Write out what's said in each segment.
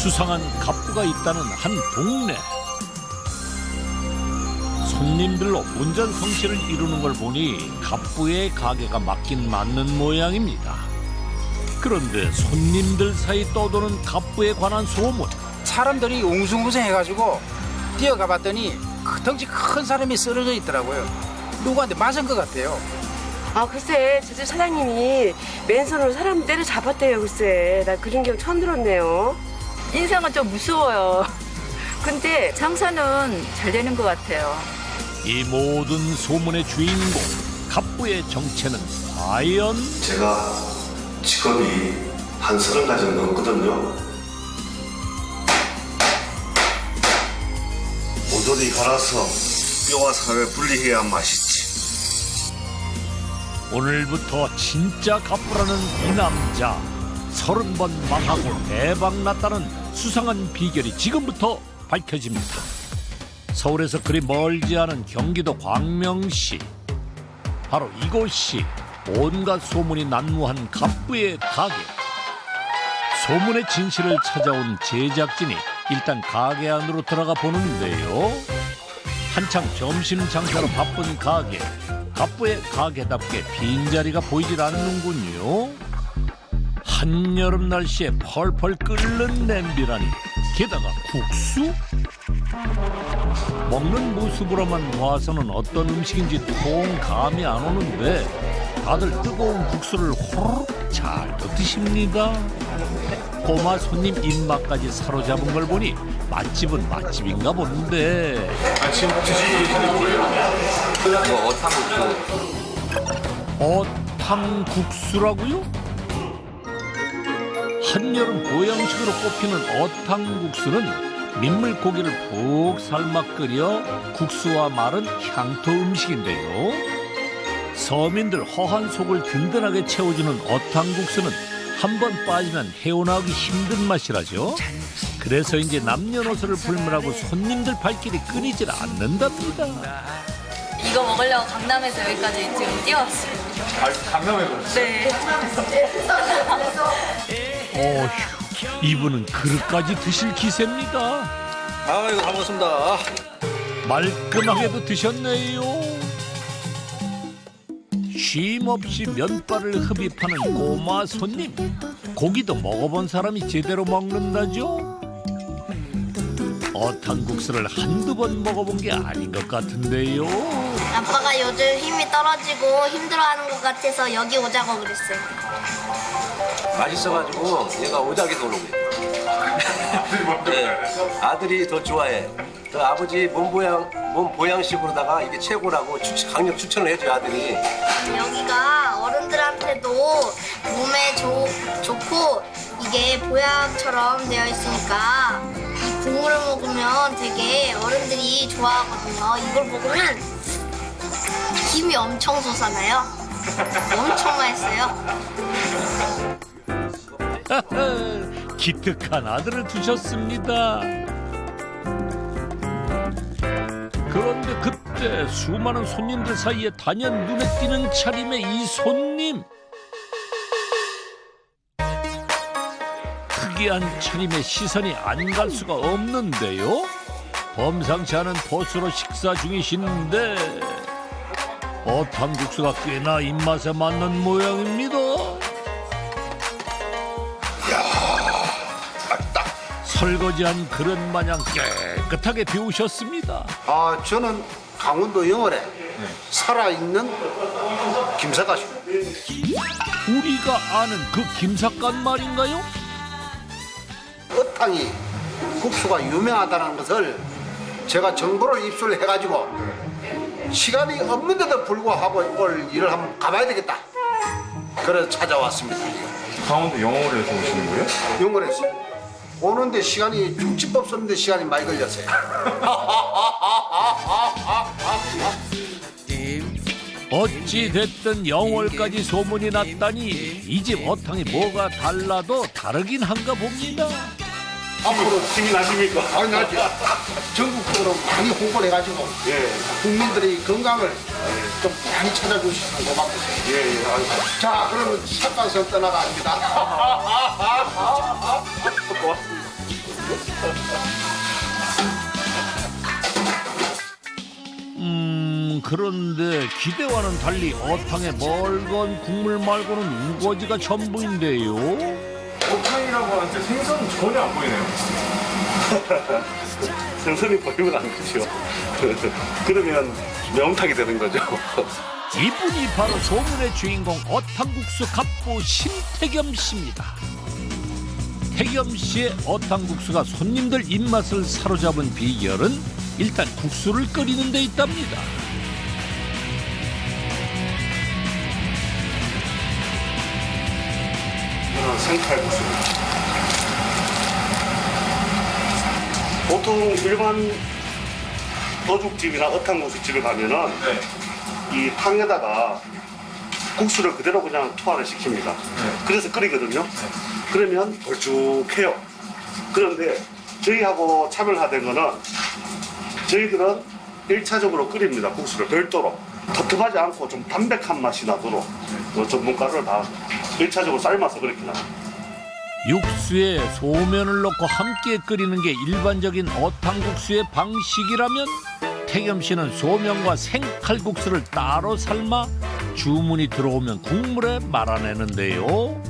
수상한 갑부가 있다는 한 동네. 손님들로 문전성시를 이루는 걸 보니 갑부의 가게가 맞긴 맞는 모양입니다. 그런데 손님들 사이 떠도는 갑부에 관한 소문. 사람들이 웅성웅성해가지고 뛰어가 봤더니 덩치 큰 사람이 쓰러져 있더라고요. 누구한테 맞은 것 같아요. 아, 글쎄, 저 집 사장님이 맨손으로 사람 때려 잡았대요, 글쎄. 나 그런 경우 처음 들었네요. 인상은 좀 무서워요. 근데 장사는 잘 되는 것 같아요. 이 모든 소문의 주인공 갑부의 정체는 과연? 제가 직업이 한 30가지는 넘거든요. 모조리 갈아서 뼈와 살을 분리해야 맛있지. 오늘부터 진짜 갑부라는 이 남자. 30번 망하고 대박났다는 수상한 비결이 지금부터 밝혀집니다. 서울에서 그리 멀지 않은 경기도 광명시. 바로 이곳이 온갖 소문이 난무한 갑부의 가게. 소문의 진실을 찾아온 제작진이 일단 가게 안으로 들어가 보는데요. 한창 점심 장사로 바쁜 가게. 갑부의 가게답게 빈자리가 보이질 않는군요. 한여름 날씨에 펄펄 끓는 냄비라니. 게다가 국수? 먹는 모습으로만 봐서는 어떤 음식인지 통 감이 안 오는데 다들 뜨거운 국수를 호로록 잘도 드십니다. 꼬마 손님 입맛까지 사로잡은 걸 보니 맛집은 맛집인가 본데. 지금 드시고 계시는 거예요? 어탕국수라고요? 한여름 보양식으로 꼽히는 어탕국수는 민물고기를 푹 삶아 끓여 국수와 말은 향토 음식인데요. 서민들 허한 속을 든든하게 채워주는 어탕국수는 한 번 빠지면 헤어나오기 힘든 맛이라죠. 그래서인지 남녀노소를 불문하고 손님들 발길이 끊이질 않는답니다. 이거 먹으려고 강남에서 여기까지 지금 뛰어왔어요. 강남에서? 네. 어휴, 이분은 그릇까지 드실 기세입니다. 아이고, 잘 먹었습니다. 말끔하게도 드셨네요. 쉼없이 면발을 흡입하는 꼬마 손님. 고기도 먹어본 사람이 제대로 먹는다죠. 어탕국수를 한두 번 먹어본 게 아닌 것 같은데요. 아빠가 요즘 힘이 떨어지고 힘들어하는 것 같아서 여기 오자고 그랬어요. 맛있어가지고 얘가 오작에서 오는 거예요. 네, 아들이 더 좋아해. 그 아버지 몸 보양식으로다가 이게 최고라고 강력 추천을 해줘요, 아들이. 여기가 어른들한테도 몸에 좋고 이게 보약처럼 되어 있으니까 이 국물을 먹으면 되게 어른들이 좋아하거든요. 이걸 먹으면 힘이 엄청 솟아나요. 엄청 맛있어요. 기특한 아들을 두셨습니다. 그런데 그때 수많은 손님들 사이에 단연 눈에 띄는 차림의 이 손님. 특이한 차림에 시선이 안 갈 수가 없는데요. 범상치 않은 포스로 식사 중이신데 어탕국수가 꽤나 입맛에 맞는 모양입니다. 설거지한 그릇 마냥 깨끗하게 비우셨습니다. 아, 저는 강원도 영월에 살아있는 김사과입니다. 우리가 아는 그 김삿갓 말인가요? 어탕이 국수가 유명하다는 것을 제가 정보를 입수해가지고 시간이 없는데도 불구하고 올 일을 한번 가봐야 되겠다. 그래서 찾아왔습니다. 강원도 영월에서 오시는 거예요? 영월에서. 오는데 시간이 중집법 썼는데 시간이 많이 걸렸어요. 어찌 됐든 영월까지 소문이 났다니 이 집 어탕이 뭐가 달라도 다르긴 한가 봅니다. 앞으로 힘이 나십니까? 아니, 나지. 전국적으로 많이 홍보를 해가지고 국민들의 건강을 좀 많이 찾아주시면 고맙겠습니다. 자, 그러면 삿갓을 떠나갑니다. 고맙습니다. 그런데 기대와는 달리 어탕에 멀건 국물 말고는 우거지가 전부인데요. 어탕이라고 하는데 생선은 전혀 안 보이네요. 생선이 보이면 안 되죠. 그러면 명탕이 되는 거죠. 이분이 바로 소문의 주인공 어탕국수 갑부 신태겸 씨입니다. 태겸 씨의 어탕국수가 손님들 입맛을 사로잡은 비결은 일단 국수를 끓이는 데 있답니다. 생칼국수. 보통 일반 어죽집이나 어탕국수집에 가면은 이 탕에다가 국수를 그대로 그냥 투하를 시킵니다. 그래서 끓이거든요. 그러면 걸쭉해요. 그런데 저희하고 차별화된 거는 저희들은 1차적으로 끓입니다. 국수를 별도로. 텁텁하지 않고 좀 담백한 맛이 나도록 전분가루를 다 1차적으로 삶아서 그렇게 나와요. 육수에 소면을 넣고 함께 끓이는 게 일반적인 어탕국수의 방식이라면 태겸 씨는 소면과 생칼국수를 따로 삶아 주문이 들어오면 국물에 말아내는데요.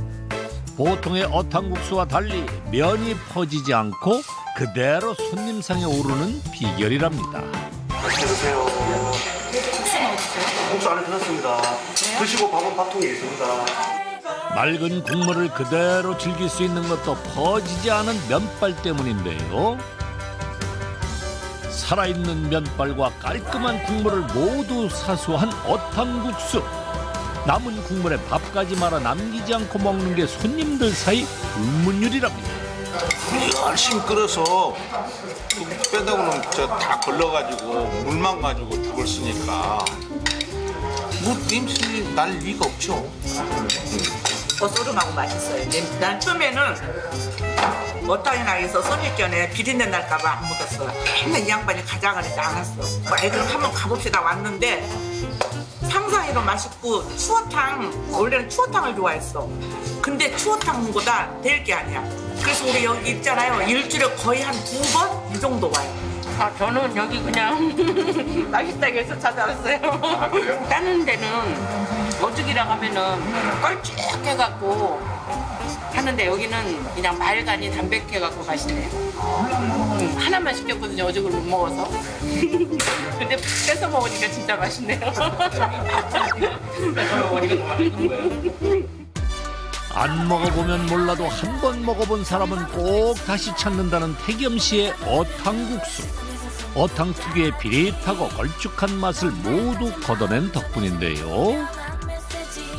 보통의 어탕국수와 달리 면이 퍼지지 않고 그대로 손님상에 오르는 비결이랍니다. 맛있게 드세요. 국수 안에 들었습니다. 드시고 밥은 밥통에 있습니다. 맑은 국물을 그대로 즐길 수 있는 것도 퍼지지 않은 면발 때문인데요. 살아있는 면발과 깔끔한 국물을 모두 사수한 어탕국수. 남은 국물에 밥까지 말아 남기지 않고 먹는 게 손님들 사이 불문율이랍니다. 열심히 끓여서 빼다 보면 다 걸러가지고 물만 가지고 죽을 쓰니까 뭐 냄새 날 리가 없죠. 소름하고 맛있어요. 난 처음에는 어탕이나 해서 선입견에 비린내 날까봐 안 먹었어. 맨날 이 양반이 가자가니까 안 왔어. 뭐 애들 한번 가봅시다 왔는데 상상이도 맛있고 추어탕, 원래는 추어탕을 좋아했어. 근데 추어탕보다 될 게 아니야. 그래서 우리 여기 있잖아요. 일주일에 거의 한 2번 이 정도 와요. 아, 저는 여기 그냥 맛있다고 해서 찾아왔어요. 아, 그래요? 다른 데는 어죽이라고 하면은 껄쭉해갖고 하는데 여기는 그냥 맑으니 담백해갖고 맛있네요. 하나만 시켰거든요. 어죽을 못 먹어서. 근데 뺏어 먹으니까 진짜 맛있네요. 안 먹어보면 몰라도 한 번 먹어본 사람은 꼭 다시 찾는다는 태겸 씨의 어탕국수. 어탕 특유의 비릿하고 걸쭉한 맛을 모두 걷어낸 덕분인데요.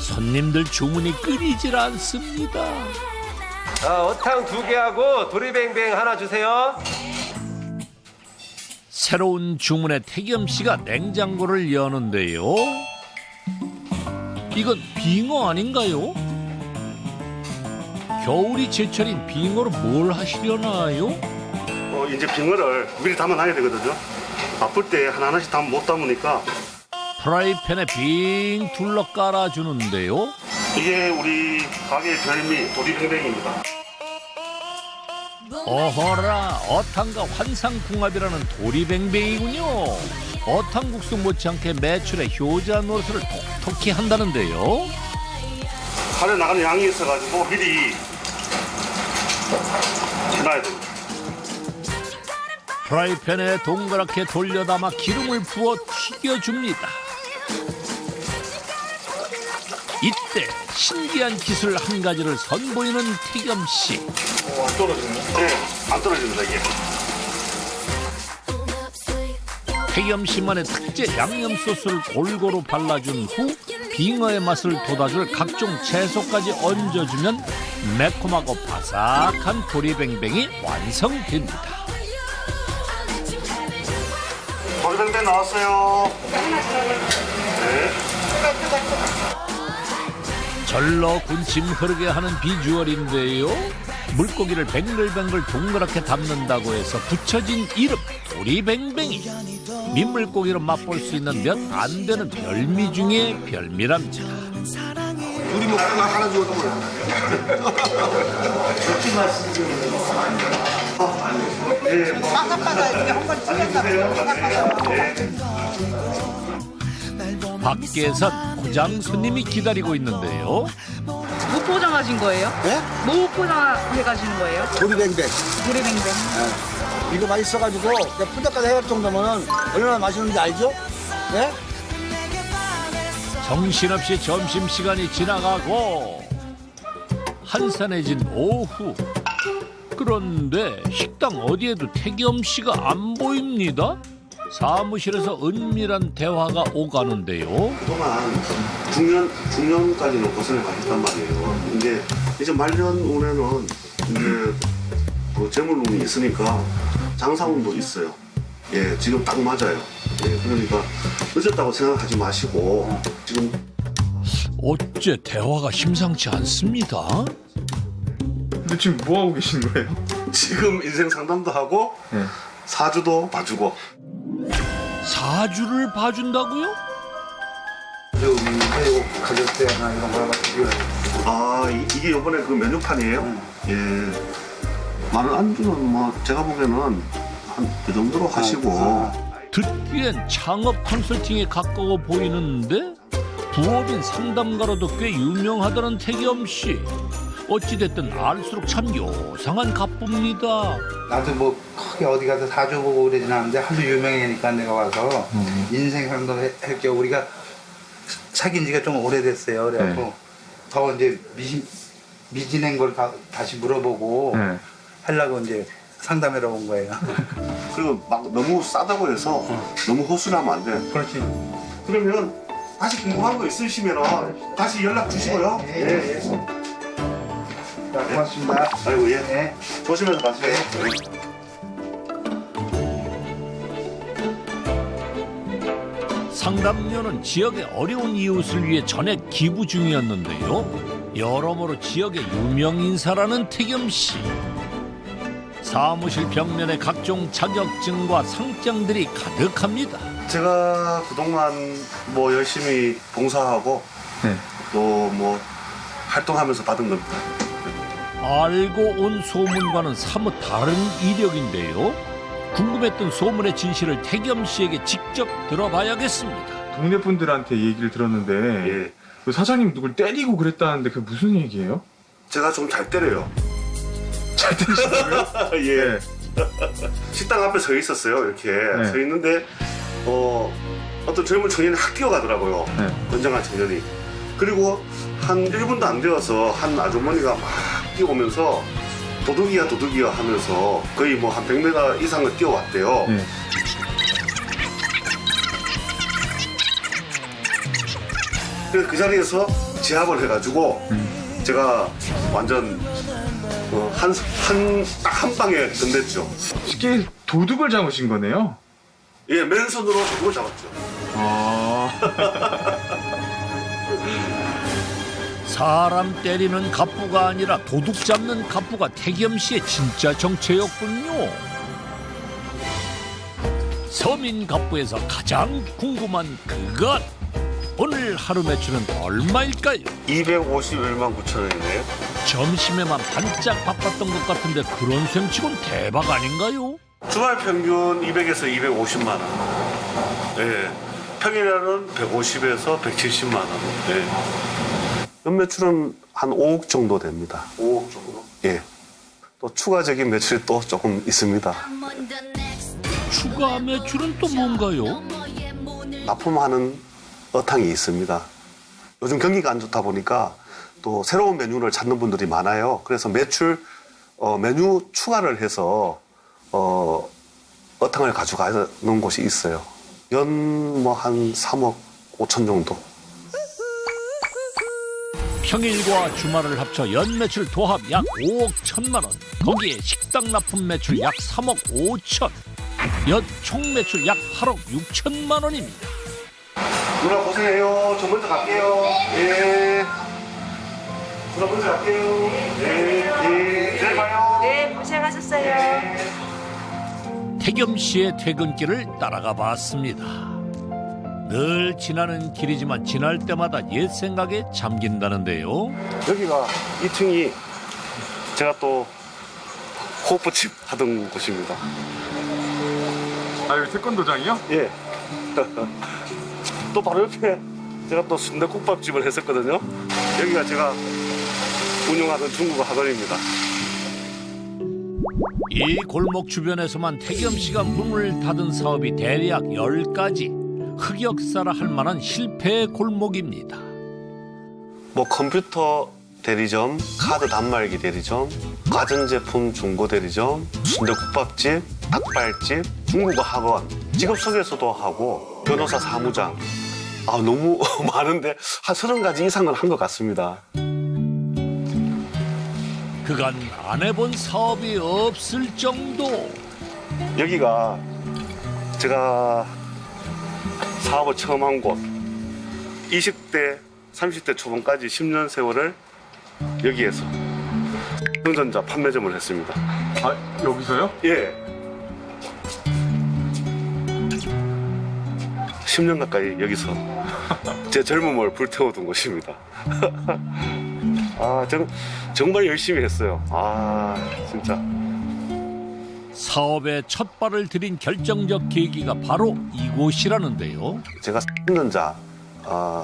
손님들 주문이 끊이질 않습니다. 어탕 2개하고 도리뱅뱅 하나 주세요. 새로운 주문에 태겸 씨가 냉장고를 여는데요. 이건 빙어 아닌가요? 겨울이 제철인 빙어로 뭘 하시려나요? 이제 빙어를 미리 담아놔야 되거든요. 바쁠 때 하나하나씩 담아 못 담으니까 프라이팬에 빙 둘러 깔아주는데요. 이게 우리 가게의 별미 도리뱅뱅입니다. 어허라, 어탕과 환상궁합이라는 도리뱅뱅이군요. 어탕국수 못지않게 매출에 효자 노릇을 톡톡히 한다는데요. 칼에 나가는 양이 있어가지고 미리 해놔야 됩니다. 프라이팬에 동그랗게 돌려 담아 기름을 부어 튀겨줍니다. 이때 신기한 기술 한 가지를 선보이는 태겸 씨. 안 떨어지네. 네, 안 떨어집니다 이게. 태겸 씨만의 특제 양념 소스를 골고루 발라준 후 빙어의 맛을 돋아줄 각종 채소까지 얹어주면 매콤하고 바삭한 도리뱅뱅이 완성됩니다. 도리뱅뱅 나왔어요. 네. 절로 군침 흐르게 하는 비주얼인데요. 물고기를 뱅글뱅글 동그랗게 담는다고 해서 붙여진 이름 도리뱅뱅이. 민물고기로 맛볼 수 있는 몇 안 되는 별미 중에 별미랍니다. 우리 먹고 하나 주워도 몰라. 밖에선 포장 손님이 기다리고 있는데요. 뭐 포장하신 거예요? 네? 뭐 포장해 가시는 거예요? 도리뱅뱅. 도리뱅뱅. 이거 맛있어가지고 푸드까지 해갈 정도면 얼마나 맛있는지 알죠? 네? 정신없이 점심시간이 지나가고 한산해진 오후. 그런데 식당 어디에도 태겸 씨가 안 보입니다. 사무실에서 은밀한 대화가 오가는데요. 그동안 중년까지는 고생을 많이 했단 말이에요. 근데 이제 말년운에는 이제 그 재물운이 있으니까 장사운도 있어요. 예, 지금 딱 맞아요. 예, 그러니까 늦었다고 생각하지 마시고 지금 어째 대화가 심상치 않습니다. 근데 지금 뭐 하고 계신 거예요? 지금 인생 상담도 하고 사주도 봐주고. 사주를 봐준다고요? 가격대나 이런 거 아, 이게 요번에 그 메뉴판이에요? 예. 많은 안주는 뭐 제가 보기에는 한 이 정도로 하시고. 듣기엔 창업 컨설팅에 가까워 보이는데 부업인 상담가로도 꽤 유명하다는 태겸 씨. 어찌됐든 알수록 참 요상한 갑부입니다. 나도 뭐 크게 어디 가서 사주 보고 그러진 않는데 하도 유명하니까 내가 와서 인생 상담 할게 우리가 사귄 지가 좀 오래됐어요. 그래갖고 더 이제 미진한 걸 다시 물어보고 하려고 이제 상담하러 온 거예요. 그리고 막 너무 싸다고 해서 너무 호술하면 안 돼. 그렇지. 그러면 다시 궁금한 거 있으시면 다시 연락 주시고요. 예. 자, 고맙습니다. 아이고, 예. 네. 조심해서 가세요. 상담료는 지역의 어려운 이웃을 위해 전액 기부 중이었는데요. 여러모로 지역의 유명 인사라는 태겸 씨. 사무실 벽면에 각종 자격증과 상장들이 가득합니다. 제가 그동안 뭐 열심히 봉사하고 또 뭐 활동하면서 받은 겁니다. 알고 온 소문과는 사뭇 다른 이력인데요. 궁금했던 소문의 진실을 태겸 씨에게 직접 들어봐야겠습니다. 동네 분들한테 얘기를 들었는데 그 사장님 누굴 때리고 그랬다는데 그게 무슨 얘기예요? 제가 좀 잘 때려요. 잘 때리시다고요? 예. 식당 앞에 서 있었어요. 이렇게 서 있는데 어떤 젊은 청년이 확 뛰어가더라고요. 건장한 청년이. 그리고 한 1분도 안 되어서 한 아주머니가 막 뛰어오면서 도둑이야 하면서 거의 뭐 한 100m 이상을 뛰어왔대요. 그래서 그 자리에서 제압을 해가지고 제가 완전 한 방에 끝냈죠. 쉽게 도둑을 잡으신 거네요? 예, 맨손으로 도둑을 잡았죠. 사람 때리는 갑부가 아니라 도둑 잡는 갑부가 태겸 씨의 진짜 정체였군요. 서민 갑부에서 가장 궁금한 그것. 오늘 하루 매출은 얼마일까요? 251만 9천 원이네요. 점심에만 반짝 바빴던 것 같은데 그런 셈치곤 대박 아닌가요? 주말 평균 200에서 250만 원. 예. 평일에는 150에서 170만 원. 예. 연매출은 한 5억 정도 됩니다. 5억 정도? 예. 또 추가적인 매출이 또 조금 있습니다. 추가 매출은 또 뭔가요? 납품하는 어탕이 있습니다. 요즘 경기가 안 좋다 보니까 또 새로운 메뉴를 찾는 분들이 많아요. 그래서 메뉴 추가를 해서 어탕을 가져가는 곳이 있어요. 연 뭐 한 3억 5천 정도. 평일과 주말을 합쳐 연 매출 도합 약 5억 1천만 원. 거기에 식당 납품 매출 약 3억 5천. 연 총 매출 약 8억 6천만 원입니다. 누나 고생해요. 저 먼저 갈게요. 예. 누나 먼저 갈게요. 예. 내일 봐요. 네, 고생하셨어요. 태겸 씨의 퇴근길을 따라가 봤습니다. 늘 지나는 길이지만 지날 때마다 옛 생각에 잠긴다는데요. 여기가 2층이 제가 또 호프집 하던 곳입니다. 아, 여기 태권도장이요? 예. 또 바로 옆에 제가 또 순대국밥집을 했었거든요. 여기가 제가 운영하던 중국어 학원입니다. 이 골목 주변에서만 태겸 씨가 문을 닫은 사업이 대략 10가지. 흑역사라 할 만한 실패의 골목입니다. 뭐 컴퓨터 대리점, 카드 단말기 대리점, 가전제품 중고 대리점, 순대국밥집, 닭발집, 중국어 학원, 직업 소개서도 하고 변호사 사무장. 아, 너무 많은데 한 30가지 이상은 한 것 같습니다. 그간 안 해본 사업이 없을 정도. 여기가 제가 사업을 처음 한 곳. 20대, 30대 초반까지 10년 세월을 여기에서 삼성전자 판매점을 했습니다. 아, 여기서요? 예. 10년 가까이 여기서 제 젊음을 불태워둔 곳입니다. 아, 저는 정말 열심히 했어요. 아, 진짜. 사업에 첫 발을 들인 결정적 계기가 바로 이곳이라는데요. 제가 삼성전자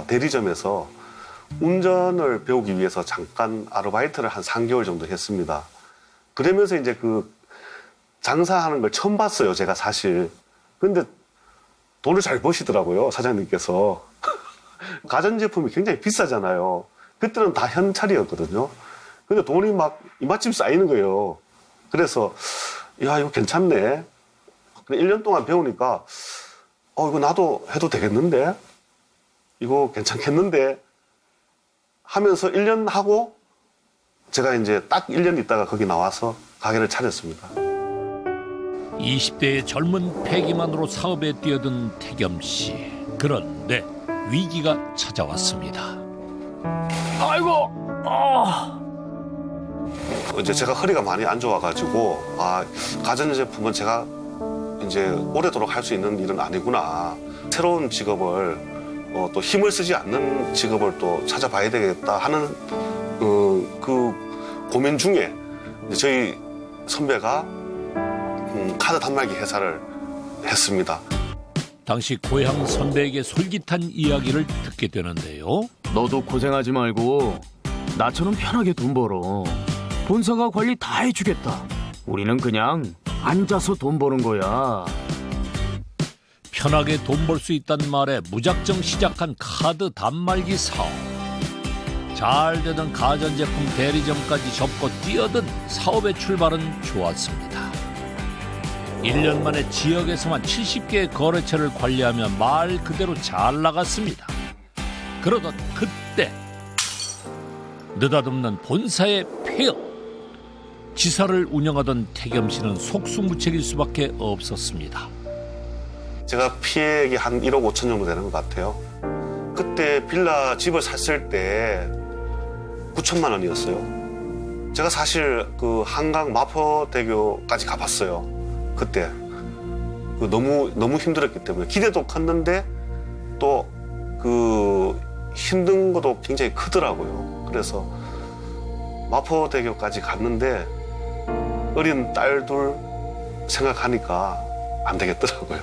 대리점에서 운전을 배우기 위해서 잠깐 아르바이트를 한 3개월 정도 했습니다. 그러면서 이제 그 장사하는 걸 처음 봤어요, 제가 사실. 근데 돈을 잘 버시더라고요, 사장님께서. 가전제품이 굉장히 비싸잖아요. 그때는 다 현찰이었거든요. 근데 돈이 막 이마침 쌓이는 거예요. 그래서 야, 이거 괜찮네. 1년 동안 배우니까 이거 나도 해도 되겠는데? 이거 괜찮겠는데? 하면서 1년 하고 제가 이제 딱 1년 있다가 거기 나와서 가게를 차렸습니다. 20대의 젊은 패기만으로 사업에 뛰어든 태겸 씨. 그런데 위기가 찾아왔습니다. 아이고! 이제 제가 허리가 많이 안 좋아가지고 가전제품은 제가 이제 오래도록 할 수 있는 일은 아니구나. 새로운 직업을 또 힘을 쓰지 않는 직업을 또 찾아봐야 되겠다 하는 그 고민 중에 저희 선배가 카드 단말기 회사를 했습니다. 당시 고향 선배에게 솔깃한 이야기를 듣게 되는데요. 너도 고생하지 말고 나처럼 편하게 돈 벌어. 본사가 관리 다 해주겠다. 우리는 그냥 앉아서 돈 버는 거야. 편하게 돈 벌 수 있다는 말에 무작정 시작한 카드 단말기 사업. 잘 되던 가전제품 대리점까지 접고 뛰어든 사업의 출발은 좋았습니다. 1년 만에 지역에서만 70개의 거래처를 관리하며 말 그대로 잘 나갔습니다. 그러던 그때 느닷없는 본사의 폐업. 지사를 운영하던 태겸 씨는 속수무책일 수밖에 없었습니다. 제가 피해액이 한 1억 5천 정도 되는 것 같아요. 그때 빌라 집을 샀을 때 9천만 원이었어요. 제가 사실 그 한강 마포대교까지 가봤어요. 그때 너무 힘들었기 때문에 기대도 컸는데 또 그 힘든 것도 굉장히 크더라고요. 그래서 마포대교까지 갔는데 어린 딸 둘 생각하니까 안 되겠더라고요.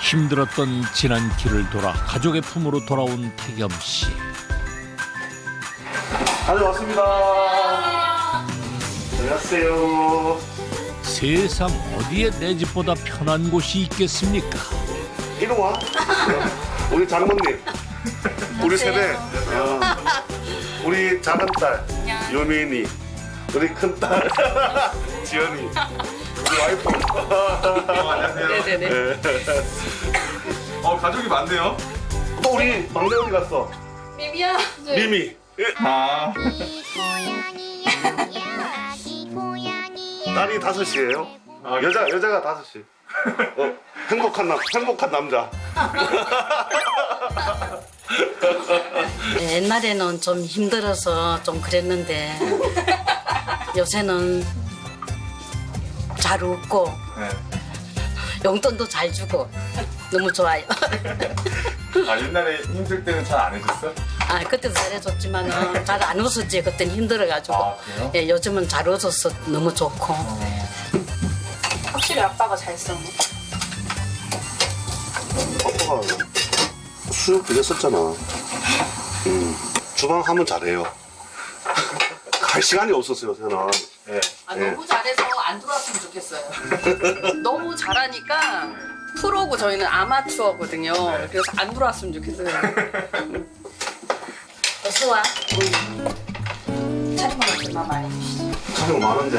힘들었던 지난 길을 돌아 가족의 품으로 돌아온 태겸 씨. 다녀왔습니다. 안녕하세요. 세상 어디에 내 집보다 편한 곳이 있겠습니까? 이리 와. 우리 장모님. 우리 세대. 우리 작은 딸 요민이. 우리 큰 딸 지연이. 우리 와이프. 안녕하세요. 네네네. 가족이 많네요. 또 우리 막내 어디 갔어? 미미야. 미미. 아. 딸이 5이에요. 여자가 5. 행복한 남자. 옛날에는 좀 힘들어서 좀 그랬는데 요새는 잘 웃고 용돈도 잘 주고 너무 좋아요. 옛날에 힘들 때는 잘 안 해줬어? 아, 그때도 잘해줬지만은 잘 안 웃었지. 그때는 힘들어가지고. 그래요? 예, 요즘은 잘 웃어서 너무 좋고. 확실히 아빠가 잘 썼네. 아빠가 수육 그랬었잖아. 주방 하면 잘해요. 갈 시간이 없었어요, 저는. 아, 너무 잘해서 안 들어왔으면 좋겠어요. 너무 잘하니까 프로고 저희는 아마추어거든요. 그래서 안 들어왔으면 좋겠어요. 어서 와. 차리고 얼마 많이 주시죠. 가격 많은데.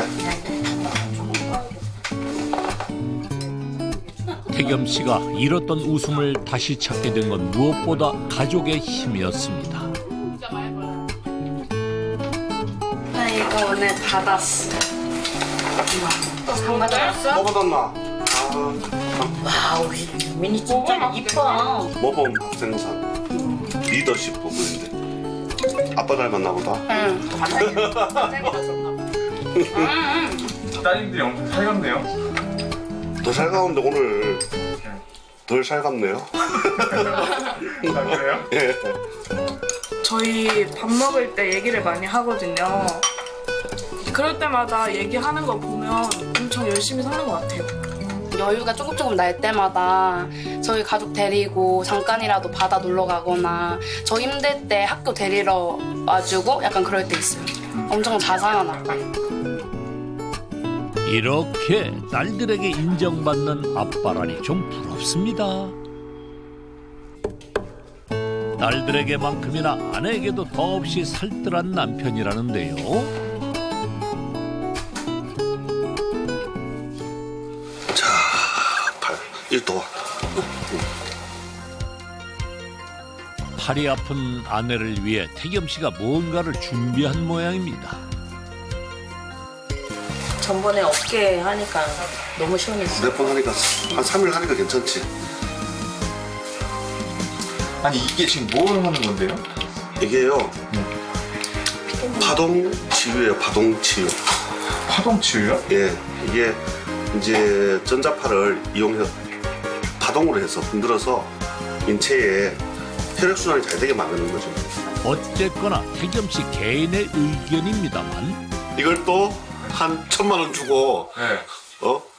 태겸 씨가 잃었던 웃음을 다시 찾게 된 건 무엇보다 가족의 힘이었습니다. 나 이거 오늘 받았어. 또 상 받았어? 뭐 받았나? 와우, 유민이 진짜 이뻐. 모범 학생상. 리더십 부분인데. 아빠 닮았나 보다. 응. 따님들이 엄청 살갑네요. 더 살가운데 오늘 덜 살갑네요. 아, 그래요? 예. 저희 밥 먹을 때 얘기를 많이 하거든요. 그럴 때마다 얘기하는 거 보면 엄청 열심히 사는 것 같아요. 여유가 조금 날 때마다 저희 가족 데리고 잠깐이라도 바다 놀러 가거나 저 힘들 때 학교 데리러 와주고 약간 그럴 때 있어요. 엄청 자상한 아빠. 이렇게 딸들에게 인정받는 아빠라니 좀 부럽습니다. 딸들에게만큼이나 아내에게도 더없이 살뜰한 남편이라는데요. 자, 1도. 팔이 아픈 아내를 위해 태겸 씨가 뭔가를 준비한 모양입니다. 전번에 어깨 하니까 너무 시원했어. 몇 번 하니까 한 3일 하니까 괜찮지. 아니 이게 지금 뭘 하는 건데요? 이게요. 파동 치유예요. 파동 치유. 파동 치유요? 예. 이게 이제 전자파를 이용해서 파동으로 해서 흔들어서 인체에 혈액순환이 잘 되게 만드는 거죠. 어쨌거나 태겸 씨 개인의 의견입니다만 이걸 또 한 1,000만 원 주고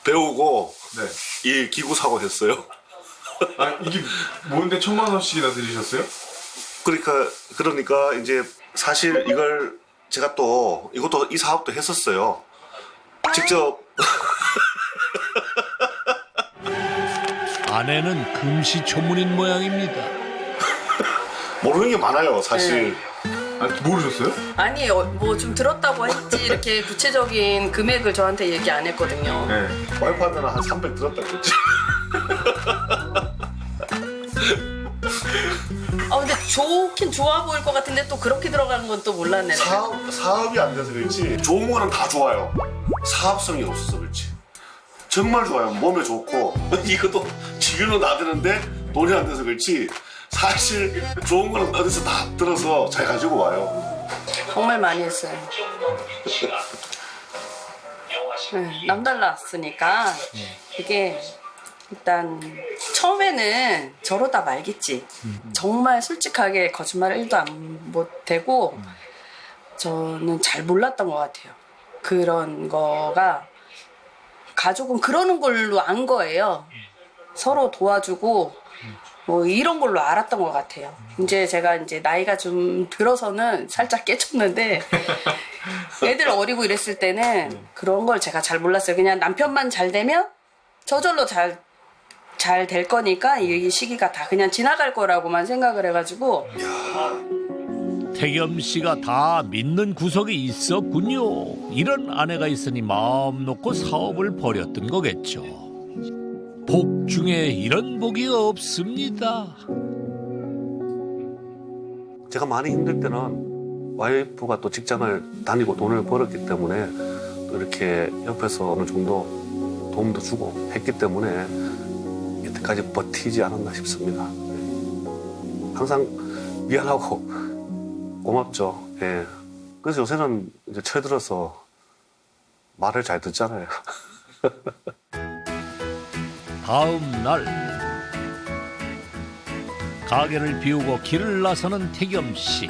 배우고 이 기구 사고 했어요. 아 이게 뭔데 1,000만 원씩이나 들이셨어요? 그러니까 이제 사실 이걸 제가 또 이것도 이 사업도 했었어요. 직접 아내는 금시초문인 모양입니다. 모르는 게 많아요, 사실. 아, 모르셨어요? 아니, 뭐 좀 들었다고 했지 이렇게 구체적인 금액을 저한테 얘기 안 했거든요. 네. 와이프 하면 한 300 들었다 그랬지. 아, 근데 좋긴 좋아 보일 것 같은데 또 그렇게 들어가는 건 또 몰랐네. 사업이 안 돼서 그렇지. 좋은 거는 다 좋아요. 사업성이 없어서 그렇지. 정말 좋아요. 몸에 좋고 이것도 치유는 나드는데 돈이 안 돼서 그렇지. 사실 좋은 거는 어디서 다 들어서 잘 가지고 와요. 정말 많이 했어요. 남달랐으니까 이게 일단 처음에는 저러다 말겠지. 정말 솔직하게 거짓말 1도 안 못되고 저는 잘 몰랐던 것 같아요. 그런 거가 가족은 그러는 걸로 안 거예요. 서로 도와주고 뭐 이런 걸로 알았던 것 같아요. 이제 제가 이제 나이가 좀 들어서는 살짝 깨쳤는데 애들 어리고 이랬을 때는 그런 걸 제가 잘 몰랐어요. 그냥 남편만 잘 되면 저절로 잘 될 거니까 이 시기가 다 그냥 지나갈 거라고만 생각을 해가지고. 태겸 씨가 다 믿는 구석이 있었군요. 이런 아내가 있으니 마음 놓고 사업을 벌였던 거겠죠. 복 중에 이런 복이 없습니다. 제가 많이 힘들 때는 와이프가 또 직장을 다니고 돈을 벌었기 때문에 또 이렇게 옆에서 어느 정도 도움도 주고 했기 때문에 이때까지 버티지 않았나 싶습니다. 항상 미안하고 고맙죠. 예. 그래서 요새는 이제 철들어서 말을 잘 듣잖아요. 다음 날 가게를 비우고 길을 나서는 태겸 씨.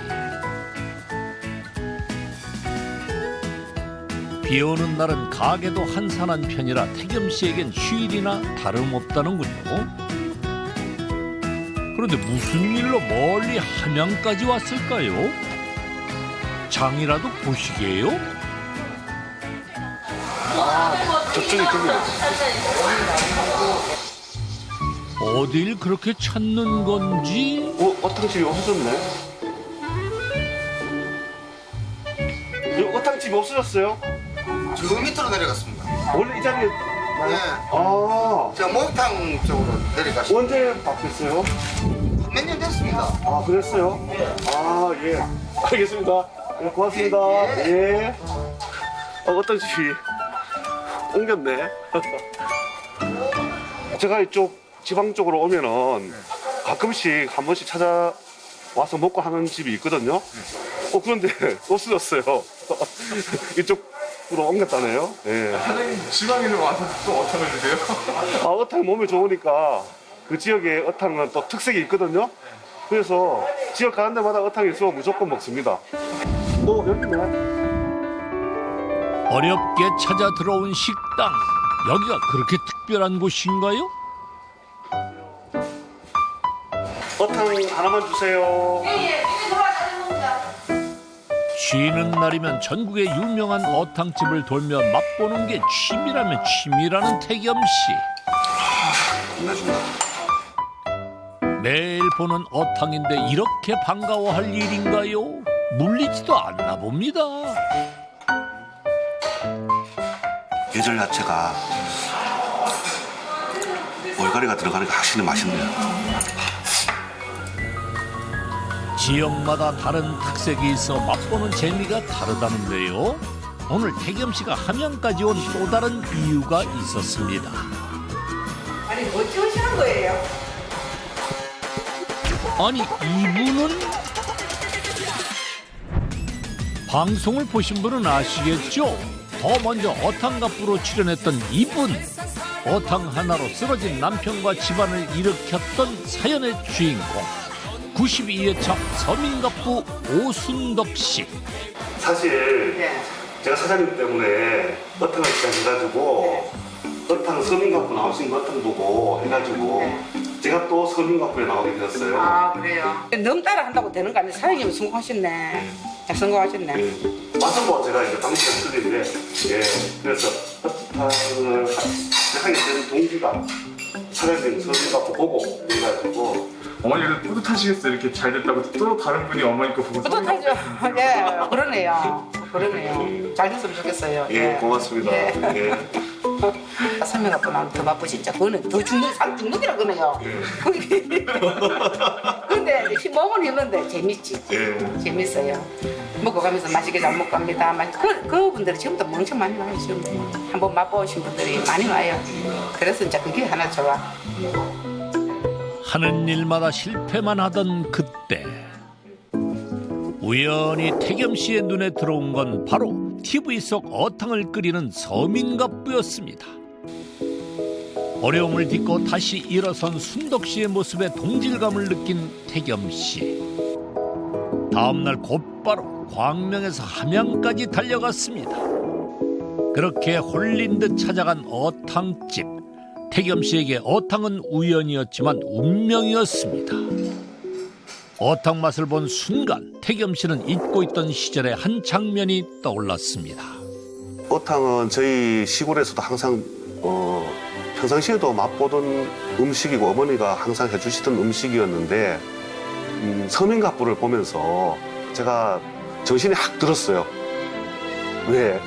비 오는 날은 가게도 한산한 편이라 태겸 씨에겐 휴일이나 다름없다는군요. 그런데 무슨 일로 멀리 함양까지 왔을까요? 장이라도 보시게요? 저쪽에 있군요. 어딜 그렇게 찾는 건지? 어탕집이 없어졌네. 어탕집이 없어졌어요? 저 밑으로 내려갔습니다. 원래 이 자리에 네. 아, 저 목욕탕 쪽으로 내려갔습니다. 언제 바뀌었어요? 몇 년 됐습니다. 아, 그랬어요? 아, 예. 알겠습니다. 예, 고맙습니다. 예. 어떤 집이 옮겼네. 제가 이쪽 지방 쪽으로 오면은 가끔씩 한 번씩 찾아와서 먹고 하는 집이 있거든요. 그런데 없어졌어요. 이쪽으로 옮겼다네요. 예. 사장님 지방에는 와서 또 어탕을 드세요? 어탕 몸에 좋으니까 그 지역에 어탕은 또 특색이 있거든요. 그래서 지역 가는 데마다 어탕이 있으면 무조건 먹습니다. 여기네. 어렵게 찾아 들어온 식당. 여기가 그렇게 특별한 곳인가요? 어탕 하나만 주세요. 쉬는 날이면 전국의 유명한 어탕집을 돌며 맛보는 게 취미라면 취미라는 태겸 씨. 매일 보는 어탕인데 이렇게 반가워할 일인가요? 물리지도 않나 봅니다. 계절 야채가 올가리가 들어가니까 확실히 맛있네요. 지역마다 다른 특색이 있어 맛보는 재미가 다르다는데요. 오늘 태겸 씨가 함양까지 온 또 다른 이유가 있었습니다. 아니 뭐 찍으시는 거예요? 아니 이분은 방송을 보신 분은 아시겠죠? 더 먼저 어탕갑부로 출연했던 이분. 어탕 하나로 쓰러진 남편과 집안을 일으켰던 사연의 주인공. 92회차 서민갑부 오순덕 씨. 사실 제가 사장님 때문에 어탕을 시작해가지고 어탕 서민갑부 나오신 거 어탕 보고 해가지고 제가 또 서민갑부에 나오게 되었어요. 아 그래요? 너무 따라 한다고 되는 거 아니에요? 사장님이 성공하셨네. 잘 성공하셨네. 맛은 뭐 제가 이제 방식이 틀린데, 그래서 어탕을 하게 된 동기가 사장님 서민갑부 보고 해가지고. 어머니도 뿌듯하시겠어요. 이렇게 잘 됐다고 또 다른 분이 어머니 거 보고 뿌듯하죠. 예, 그러네요. 잘 됐으면 좋겠어요. 예, 고맙습니다. 설명하고 나면 더 바쁘 진짜. 그거는 더 살 중독이라 그러네요. 근데 몸은 힘든데 재밌지. 재밌어요. 먹어가면서 맛있게 잘 먹고 갑니다. 그분들이 지금부터 엄청 많이 와요. 지금 한번 맛보신 분들이 많이 와요. 그래서 이제 그게 하나 좋아. 하는 일마다 실패만 하던 그때 우연히 태겸 씨의 눈에 들어온 건 바로 TV 속 어탕을 끓이는 서민갑부였습니다. 어려움을 딛고 다시 일어선 순덕 씨의 모습에 동질감을 느낀 태겸 씨. 다음 날 곧바로 광명에서 함양까지 달려갔습니다. 그렇게 홀린 듯 찾아간 어탕집. 태겸 씨에게 어탕은 우연이었지만 운명이었습니다. 어탕 맛을 본 순간 태겸 씨는 잊고 있던 시절의 한 장면이 떠올랐습니다. 어탕은 저희 시골에서도 항상 평상시에도 맛보던 음식이고 어머니가 항상 해주시던 음식이었는데 서민갑부를 보면서 제가 정신이 확 들었어요. 왜?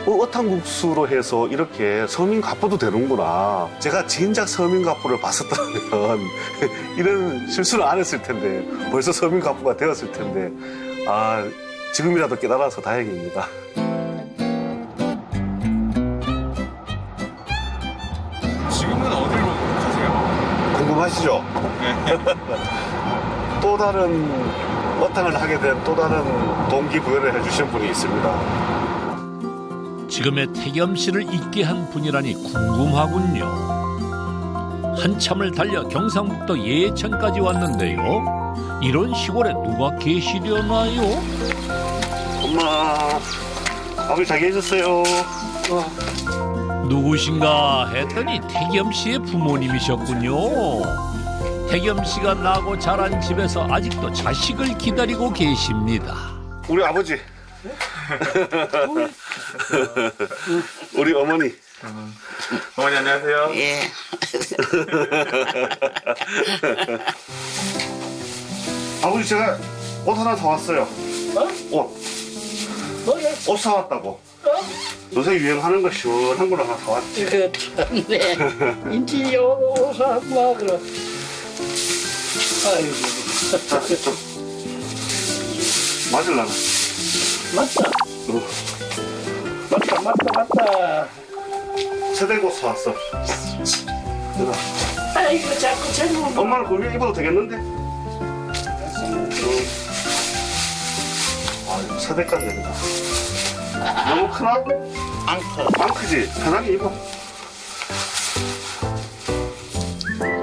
어탕국수로 해서 이렇게 서민갑부도 되는구나. 제가 진작 서민갑부를 봤었다면 이런 실수를 안 했을 텐데 벌써 서민갑부가 되었을 텐데 지금이라도 깨달아서 다행입니다. 지금은 어디로 가세요? 궁금하시죠? 또 다른 어탕을 하게 된 또 다른 동기부여를 해주신 분이 있습니다. 지금의 태겸 씨를 잊게 한 분이라니 궁금하군요. 한참을 달려 경상북도 예천까지 왔는데요. 이런 시골에 누가 계시려나요? 엄마, 아버지 잘 계셨어요? 누구신가 했더니 태겸 씨의 부모님이셨군요. 태겸 씨가 나고 자란 집에서 아직도 자식을 기다리고 계십니다. 우리 아버지. 우리 어머니. 어머니 안녕하세요. 예. 아버지 제가 옷 하나 사왔어요. 옷 사왔다고. 요새 유행하는 거 시원한 걸 하나 사왔지. 그 참네. 인지 옷을 하고 그래. 아이고. 맞을라나? 맞다. 맞다. 세대고 사왔어. 아이고 자꾸 젊은. 엄마는 그 위에 입어도 되겠는데? 세대까지 된다. 너무 크나? 안 커. 안 크지? 편하게 입어.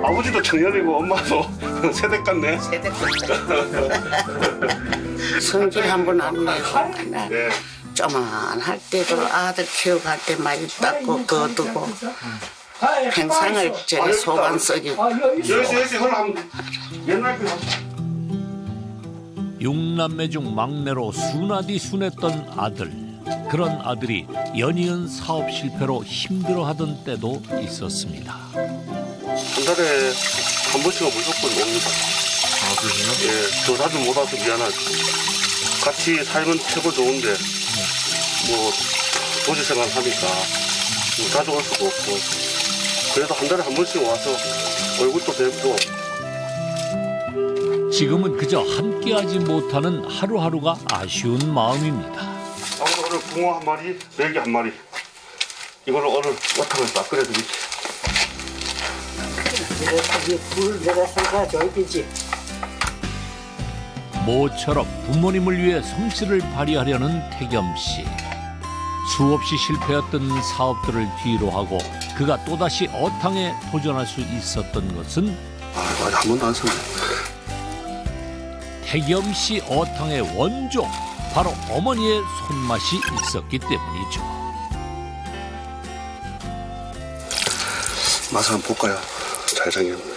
아버지도 청년이고 엄마도 세대 같네. 성질 한번 안 내고 네. 쪼만할 때도 아들 키워갈 때 많이 닦고 거두고 평상을 저기 소관 썩이고 여기서 허락 하면 옛날 그 육남매 중 막내로 순하디 순했던 아들. 그런 아들이 연이은 사업 실패로 힘들어하던 때도 있었습니다. 한 달에 한 번씩은 무조건 옵니다. 아, 그러세요? 예, 더 자주 못 와서 미안하지. 같이 살면 최고 좋은데, 도시 생활 하니까, 자주 올 수가 없고. 그래도 한 달에 한 번씩 와서 얼굴도 뵙고. 지금은 그저 함께하지 못하는 하루하루가 아쉬운 마음입니다. 오늘 붕어 한 마리, 멜기 한 마리. 이거를 오늘 어탕을 딱 끓여드릴게. 내가 사가줘야 되지. 모처럼 부모님을 위해 솜씨를 발휘하려는 태겸 씨. 수없이 실패했던 사업들을 뒤로 하고 그가 또다시 어탕에 도전할 수 있었던 것은 아이고, 아직 한 번도 안 썼네. 태겸 씨 어탕의 원조, 바로 어머니의 손맛이 있었기 때문이죠. 맛을 한번 볼까요? 잘 생겼네.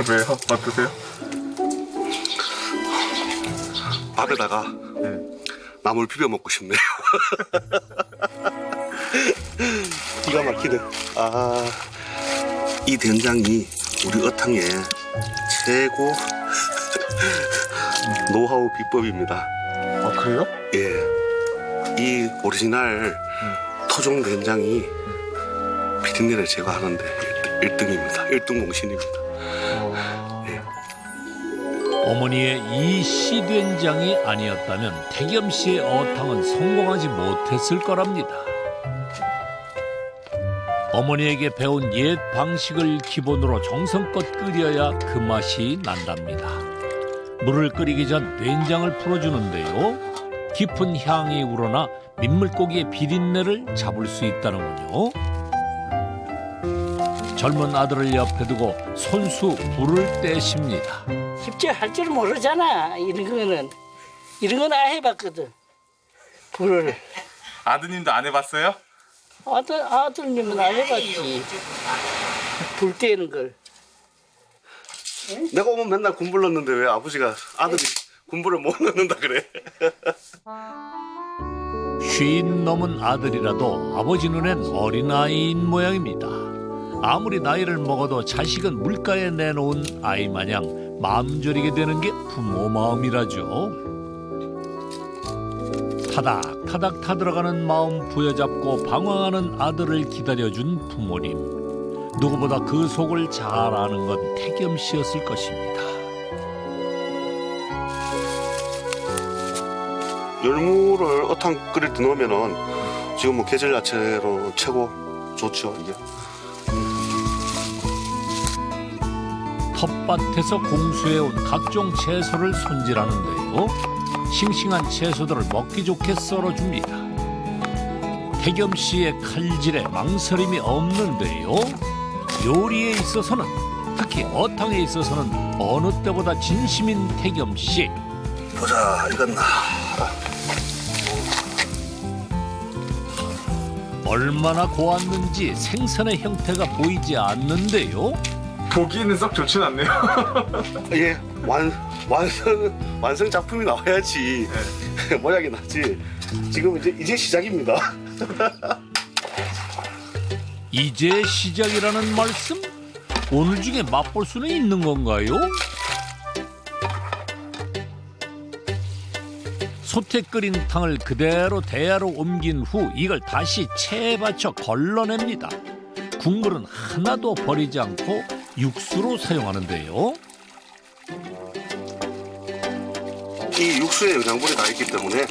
왜요? 어떠세요? 밥에다가 나물 비벼 먹고 싶네요. 기가 막히네. 이 된장이 우리 어탕의 최고 노하우 비법입니다. 아, 그래요? 예. 이 오리지널 토종 된장이 비린내를 제거하는데 1등입니다. 1등 공신입니다. 어머니의 이 씨된장이 아니었다면 태겸 씨의 어탕은 성공하지 못했을 거랍니다. 어머니에게 배운 옛 방식을 기본으로 정성껏 끓여야 그 맛이 난답니다. 물을 끓이기 전 된장을 풀어주는데요. 깊은 향이 우러나 민물고기의 비린내를 잡을 수 있다는군요. 젊은 아들을 옆에 두고 손수 불을 떼십니다. 쉽지 할 줄 모르잖아. 이런 건 안 해봤거든. 불을. 아드님도 안 해봤어요? 아들님은 안 해봤지. 불 떼는 걸. 내가 오면 맨날 군 불렀는데 왜 아버지가 아들이 군불을 못 넣는다 그래? 50 넘은 아들이라도 아버지 눈엔 어린아이인 모양입니다. 아무리 나이를 먹어도 자식은 물가에 내놓은 아이 마냥 마음 졸이게 되는 게 부모 마음이라죠. 타닥타닥 타들어가는 마음 부여잡고 방황하는 아들을 기다려준 부모님. 누구보다 그 속을 잘 아는 건 태겸 씨였을 것입니다. 열무를 어탕 끓일 때 넣으면은 지금 뭐 계절 야채로 최고 좋죠 이게. 텃밭에서 공수해온 각종 채소를 손질하는데요. 싱싱한 채소들을 먹기 좋게 썰어줍니다. 태겸 씨의 칼질에 망설임이 없는데요. 요리에 있어서는, 특히 어탕에 있어서는 어느 때보다 진심인 태겸 씨. 보자, 익었나. 얼마나 고왔는지 생선의 형태가 보이지 않는데요. 보기에는 썩 좋진 않네요. 이게 완성 작품이 나와야지 모양이 나지. 지금 이제 시작입니다. 이제 시작이라는 말씀? 오늘 중에 맛볼 수는 있는 건가요? 솥에 끓인 탕을 그대로 대야로 옮긴 후 이걸 다시 체에 받쳐 걸러냅니다. 국물은 하나도 버리지 않고 육수로 사용하는데요. 이 육수에 영양분이 다 있기 때문에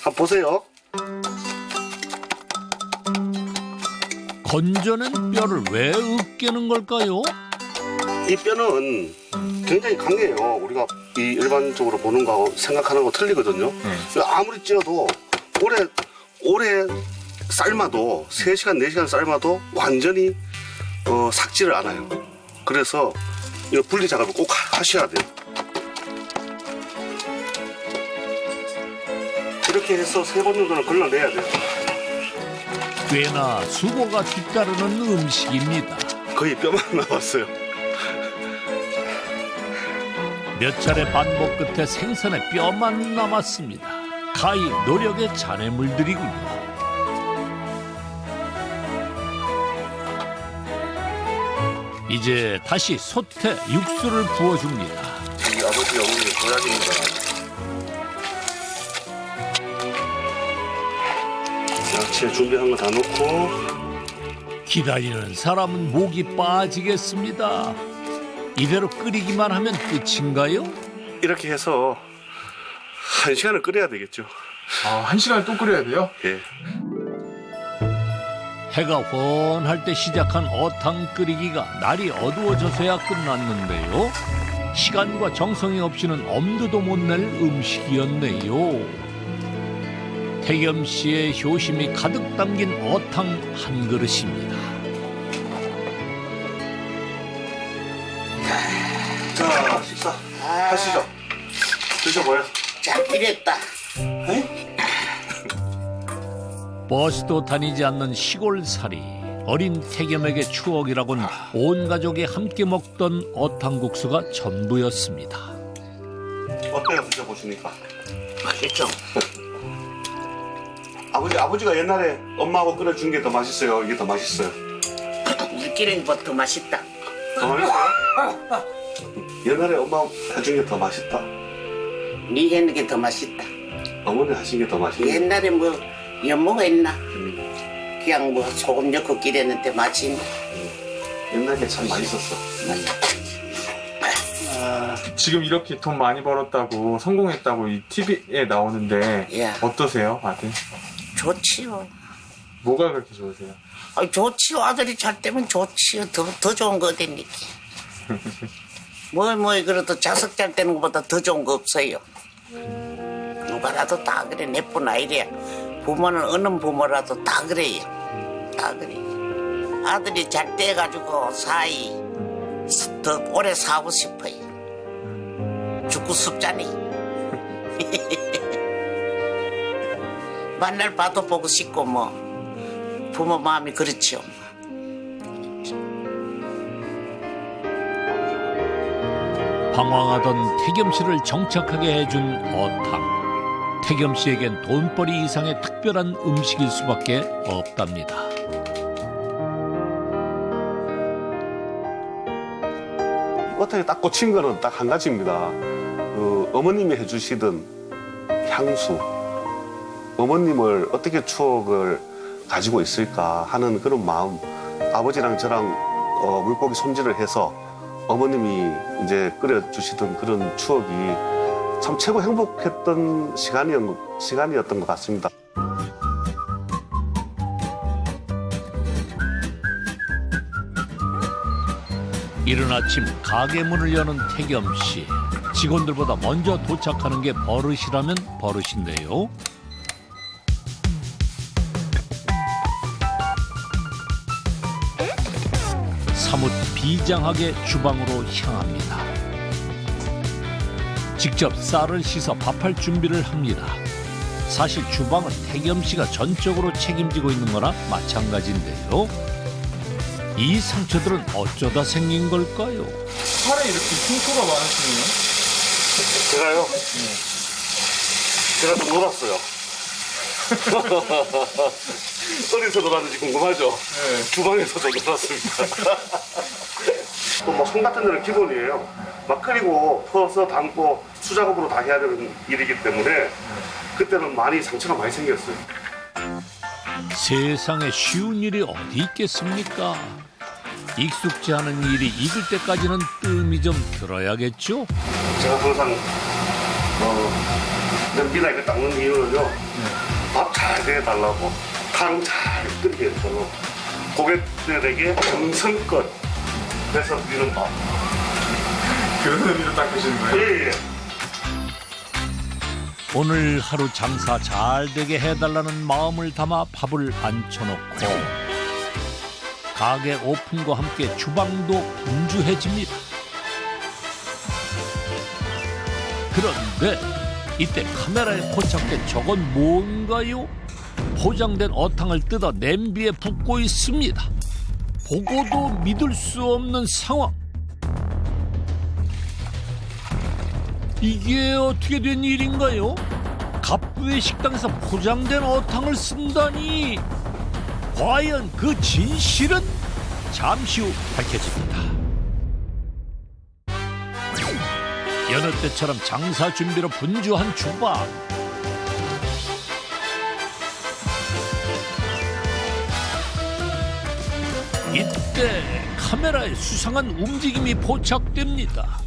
한번 보세요. 건져낸 뼈를 왜 으깨는 걸까요? 이 뼈는 굉장히 강해요. 우리가 이 일반적으로 보는 거하고 생각하는 거 틀리거든요. 아무리 찌어도 오래 삶아도 3시간, 4시간 삶아도 완전히 삭지를 않아요. 그래서 이 분리 작업을 꼭 하셔야 돼요. 이렇게 해서 3번 정도는 걸러내야 돼요. 꽤나 수고가 뒤따르는 음식입니다. 거의 뼈만 남았어요. 몇 차례 반복 끝에 생선의 뼈만 남았습니다. 가히 노력의 잔해물들이군요. 이제 다시 솥에 육수를 부어줍니다. 이 아버지 어머니 도약입니다. 야채 준비한 거 다 넣고 기다리는 사람은 목이 빠지겠습니다. 이대로 끓이기만 하면 끝인가요? 이렇게 해서 1시간을 끓여야 되겠죠. 아, 1시간을 또 끓여야 돼요? 예. 해가 훤할 때 시작한 어탕 끓이기가 날이 어두워져서야 끝났는데요. 시간과 정성이 없이는 엄두도 못 낼 음식이었네요. 태겸 씨의 효심이 가득 담긴 어탕 한 그릇입니다. 자, 식사 하시죠. 드셔봐요. 잘 끓였다. 버스도 다니지 않는 시골살이 어린 태겸에게 추억이라곤 온 가족이 함께 먹던 어탕국수가 전부였습니다. 어때요? 드셔보시니까. 맛있죠? 아버지가 옛날에 엄마하고 끓여준 게 더 맛있어요? 이게 더 맛있어요? 우리끼리는 더 맛있다. 더 맛있어요? 옛날에 엄마 해준 게 더 맛있다. 네 하는 게 더 맛있다. 어머니 하신 게 더 맛있네. 옛날에 뭐 연모가 있나? 그냥 뭐 소금 넣고 끓였는데 맛이 있네. 옛날에 참 맛있었어. 지금 이렇게 돈 많이 벌었다고 성공했다고 이 TV에 나오는데 예. 어떠세요, 아들? 좋지요. 뭐가 그렇게 좋으세요? 좋지요. 아들이 잘 되면 좋지요. 더 좋은 거 어딨니까. 뭐 그래도 자식 잘 되는 것보다 더 좋은 거 없어요. 누가라도 다 그래. 내뿐 아니래. 부모는 어느 부모라도 다 그래요. 다 그래. 아들이 잘 돼가지고 더 오래 사고 싶어요. 죽고 싶잖니. 만날 봐도 보고 싶고 뭐 부모 마음이 그렇지요. 방황하던 태겸 씨를 정착하게 해준 어탕. 태겸 씨에겐 돈벌이 이상의 특별한 음식일 수밖에 없답니다. 어떻게 딱 꽂힌 거는 딱 한 가지입니다. 어머님이 해주시던 향수, 어머님을 어떻게 추억을 가지고 있을까 하는 그런 마음. 아버지랑 저랑 물고기 손질을 해서 어머님이 이제 끓여주시던 그런 추억이 참 최고 행복했던 시간이었던 것 같습니다. 이른 아침 가게 문을 여는 태겸 씨. 직원들보다 먼저 도착하는 게 버릇이라면 버릇인데요. 사뭇 비장하게 주방으로 향합니다. 직접 쌀을 씻어 밥할 준비를 합니다. 사실 주방은 태겸 씨가 전적으로 책임지고 있는 거나 마찬가지인데요. 이 상처들은 어쩌다 생긴 걸까요? 팔에 이렇게 흉터가 많으시네요. 제가요? 제가 좀 놀았어요. 어디서 놀았는지 궁금하죠? 네. 주방에서 좀 놀았습니다. 또 뭐 손 같은 데는 기본이에요. 막 끓이고 퍼서 담고 수작업으로 다 해야 되는 일이기 때문에 그때는 많이 상처가 많이 생겼어요. 세상에 쉬운 일이 어디 있겠습니까? 익숙지 않은 일이 익을 때까지는 뜸이 좀 들어야겠죠? 제가 항상 냄비나 이거 닦는 이유는요. 밥 잘 되게 달라고 탕 잘 끓이게 해서 고객들에게 정성껏 해서 드리는 밥. 그런 의미로 닦으시는 거예요? 예. 오늘 하루 장사 잘 되게 해달라는 마음을 담아 밥을 앉혀놓고 가게 오픈과 함께 주방도 분주해집니다. 그런데 이때 카메라에 포착된 저건 뭔가요? 포장된 어탕을 뜯어 냄비에 붓고 있습니다. 보고도 믿을 수 없는 상황. 이게 어떻게 된 일인가요? 갑부의 식당에서 포장된 어탕을 쓴다니. 과연 그 진실은 잠시 후 밝혀집니다. 여느 때처럼 장사 준비로 분주한 주방. 이때 카메라에 수상한 움직임이 포착됩니다.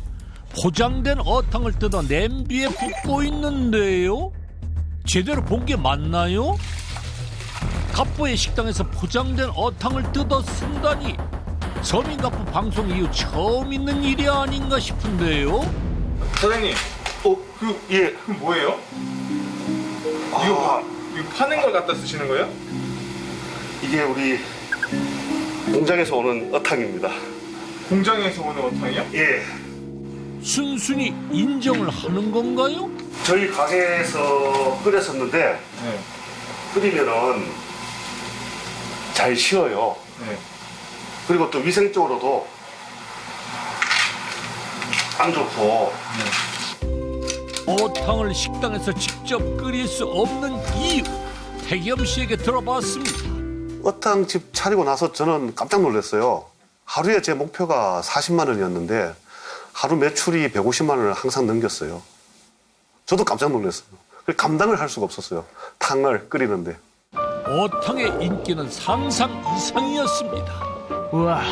포장된 어탕을 뜯어 냄비에 붓고 있는데요. 제대로 본 게 맞나요? 갑부의 식당에서 포장된 어탕을 뜯어 쓴다니 서민갑부 방송 이후 처음 있는 일이 아닌가 싶은데요. 사장님, 예. 그 뭐예요? 이거 파는 걸 갖다 쓰시는 거예요? 이게 우리 공장에서 오는 어탕입니다. 공장에서 오는 어탕이요? 예. 순순히 인정을 하는 건가요? 저희 가게에서 끓였었는데 끓이면은 잘 식어요. 그리고 또 위생적으로도 안 좋고. 어탕을 식당에서 직접 끓일 수 없는 이유 태겸 씨에게 들어봤습니다. 어탕집 차리고 나서 저는 깜짝 놀랐어요. 하루에 제 목표가 40만 원이었는데 하루 매출이 150만 원을 항상 넘겼어요. 저도 깜짝 놀랐어요. 감당을 할 수가 없었어요. 탕을 끓이는데. 어탕의 인기는 상상 이상이었습니다. 우와,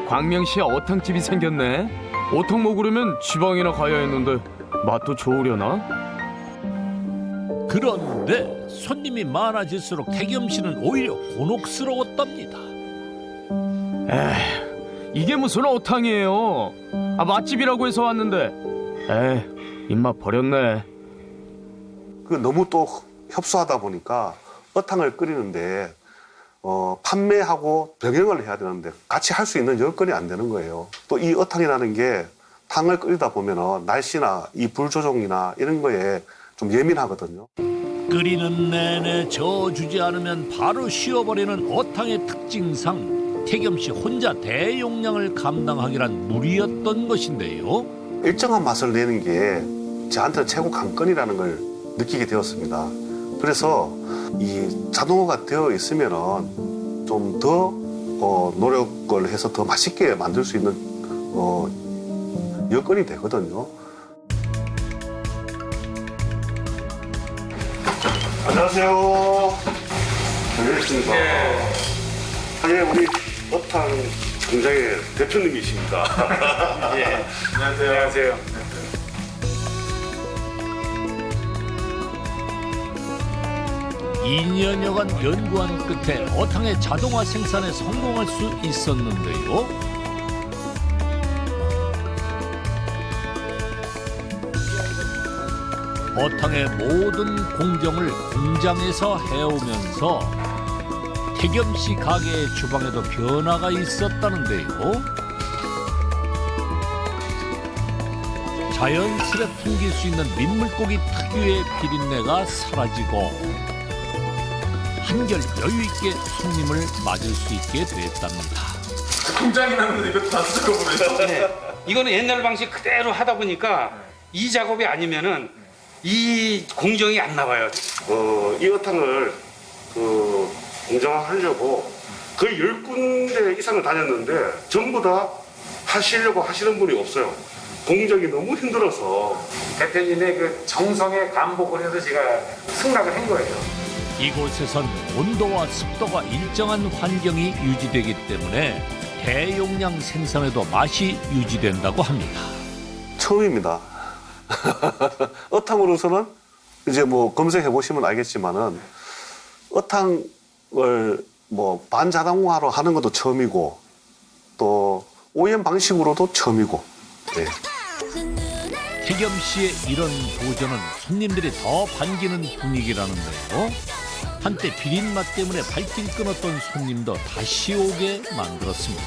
광명시에 어탕집이 생겼네. 어탕 먹으려면 지방이나 가야 했는데 맛도 좋으려나? 그런데 손님이 많아질수록 태겸 씨는 오히려 곤혹스러웠답니다. 에휴, 이게 무슨 어탕이에요. 맛집이라고 해서 왔는데 에휴, 입맛 버렸네. 너무 또 협소하다 보니까 어탕을 끓이는데 판매하고 병행을 해야 되는데 같이 할 수 있는 여건이 안 되는 거예요. 또 이 어탕이라는 게 탕을 끓이다 보면 날씨나 이 불 조종이나 이런 거에 좀 예민하거든요. 끓이는 내내 저어주지 않으면 바로 쉬어버리는 어탕의 특징상 태겸 씨 혼자 대용량을 감당하기란 무리였던 것인데요. 일정한 맛을 내는 게 저한테는 최고 관건이라는 걸 느끼게 되었습니다. 그래서 이 자동화가 되어 있으면은 좀 더 노력을 해서 더 맛있게 만들 수 있는 여건이 되거든요. 안녕하세요. 안녕하십니까. 예, 우리 어탕 공장의 대표님이십니다. 예. 안녕하세요. 2년여간 연구한 끝에 어탕의 자동화 생산에 성공할 수 있었는데요. 어탕의 모든 공정을 공장에서 해오면서 태겸 씨 가게의 주방에도 변화가 있었다는데요. 자연스레 풍길 수 있는 민물고기 특유의 비린내가 사라지고 한결 여유 있게 손님을 맞을 수 있게 됐답니다. 공장이 나는데 이것도 다 작업을 해요? 네. 이거는 옛날 방식 그대로 하다 보니까 이 작업이 아니면은 이 공정이 안 나와요. 이 어탕을 공정화하려고 거의 10군데 이상을 다녔는데 전부 다 하시려고 하시는 분이 없어요. 공정이 너무 힘들어서. 대표님의 그 정성에 감복을 해서 제가 승낙을 한 거예요. 이곳에선 온도와 습도가 일정한 환경이 유지되기 때문에 대용량 생산에도 맛이 유지된다고 합니다. 처음입니다. 어탕으로서는 이제 뭐 검색해 보시면 알겠지만은 어탕을 뭐 반자동화로 하는 것도 처음이고 또 OEM 방식으로도 처음이고. 네. 태겸 씨의 이런 도전은 손님들이 더 반기는 분위기라는데요. 한때 비린 맛 때문에 발길 끊었던 손님도 다시 오게 만들었습니다.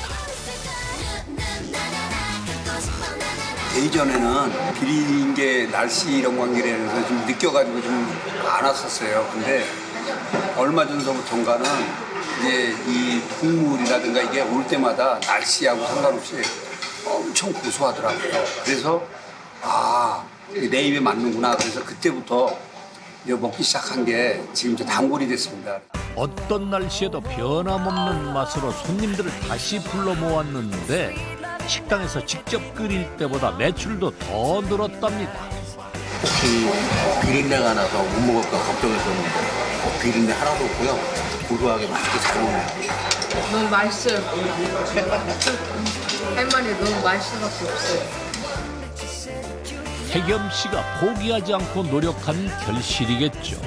예전에는 비린 게 날씨 이런 관계라서 좀 느껴가지고 좀 안 왔었어요. 근데 얼마 전서부터인가는 이제 이 국물이라든가 이게 올 때마다 날씨하고 상관없이 엄청 고소하더라고요. 그래서 내 입에 맞는구나. 그래서 그때부터 이제 먹기 시작한 게 지금 이제 단골이 됐습니다. 어떤 날씨에도 변함없는 맛으로 손님들을 다시 불러 모았는데 식당에서 직접 끓일 때보다 매출도 더 늘었답니다. 혹시 비린내가 나서 못 먹을까 걱정했었는데 비린내 하나도 없고요. 고소하게 맛있게 잘 먹네요. 너무 맛있어요. 할머니 너무 맛있을 수밖에 없어요. 태겸 씨가 포기하지 않고 노력한 결실이겠죠.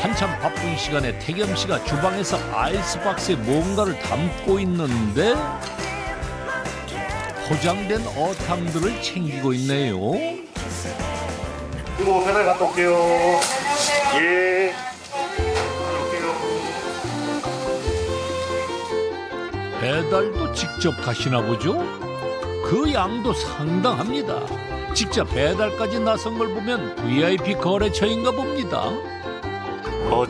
한참 바쁜 시간에 태겸 씨가 주방에서 아이스박스에 뭔가를 담고 있는데 포장된 어탕들을 챙기고 있네요. 이거 배달 갔다 올게요. 예. 배달도 직접 가시나 보죠? 그 양도 상당합니다. 직접 배달까지 나선 걸 보면 VIP 거래처인가 봅니다.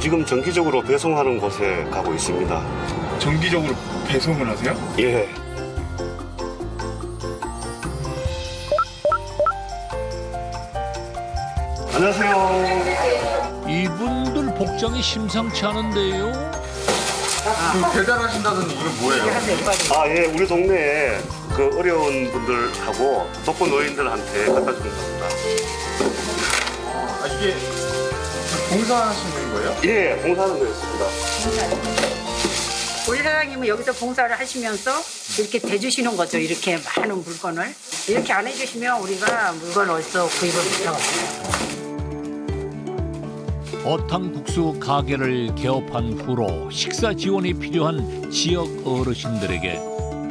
지금 정기적으로 배송하는 곳에 가고 있습니다. 정기적으로 배송을 하세요? 예. 안녕하세요. 이분들 복장이 심상치 않은데요. 배달하신다더니 이건 뭐예요? 예, 우리 동네에 그 어려운 분들하고 독거 노인들한테 갖다 주는 겁니다. 이게 봉사하시는 거예요? 예, 봉사하는 거였습니다. 우리 사장님은 여기서 봉사를 하시면서 이렇게 대주시는 거죠. 이렇게 많은 물건을. 이렇게 안 해주시면 우리가 물건 어디서 구입을 못하거든요. 어탕국수 가게를 개업한 후로 식사 지원이 필요한 지역 어르신들에게